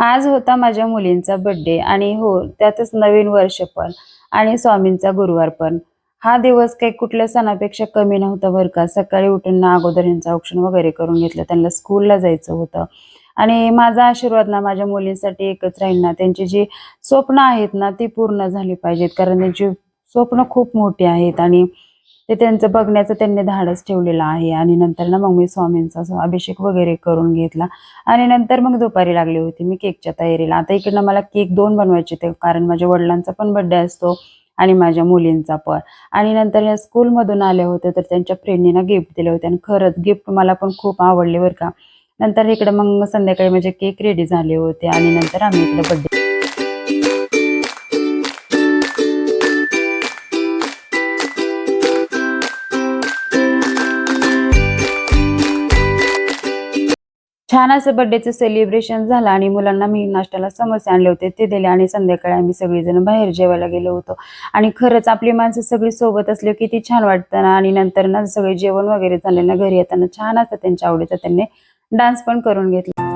आज होता माझ्या मुलींचा बर्थडे आणि हो, त्यातच नवीन वर्ष पण आणि स्वामींचा गुरुवार पण. हा दिवस काही कुठल्या सणापेक्षा कमी नव्हता बरं का. सकाळी उठून ना अगोदर यांचं औक्षण वगैरे करून घेतलं. त्यांना स्कूलला जायचं होतं आणि माझा आशीर्वाद ना माझ्या मुलींसाठी एकच राहील ना, त्यांची जी स्वप्न आहेत ना, ती पूर्ण झाली पाहिजेत. कारण त्यांची स्वप्न खूप मोठी आहेत आणि ते त्यांचं बघण्याचं त्यांनी धाडस ठेवलेलं आहे. आणि नंतर ना मग मी स्वामींचा असा अभिषेक वगैरे करून घेतला आणि नंतर मग दुपारी लागली होती मी केकच्या तयारीला. आता इकडनं मला केक 2 बनवायचे होते कारण माझ्या वडिलांचा पण बर्थडे असतो आणि माझ्या मुलींचा पण. आणि नंतर ह्या स्कूलमधून आले होते तर त्यांच्या फ्रेंडनी ना गिफ्ट दिले होते आणि खरंच गिफ्ट मला पण खूप आवडले बरं का. नंतर इकडे मग संध्याकाळी माझे केक रेडी झाले होते आणि नंतर आम्ही इकडे बर्थडे छान असं बर्थडेचं सेलिब्रेशन झालं आणि मुलांना मी नाश्त्याला समोसे आणले होते ते दिले आणि संध्याकाळी आम्ही सगळेजण बाहेर जेवायला गेलो होतो. आणि खरंच आपली माणसं सगळी सोबत असली किती छान वाटतं ना. आणि नंतर ना सगळे जेवण वगैरे झाले ना घरी येताना छान असं त्यांच्या आवडीचा त्यांनी डान्स पण करून घेतला.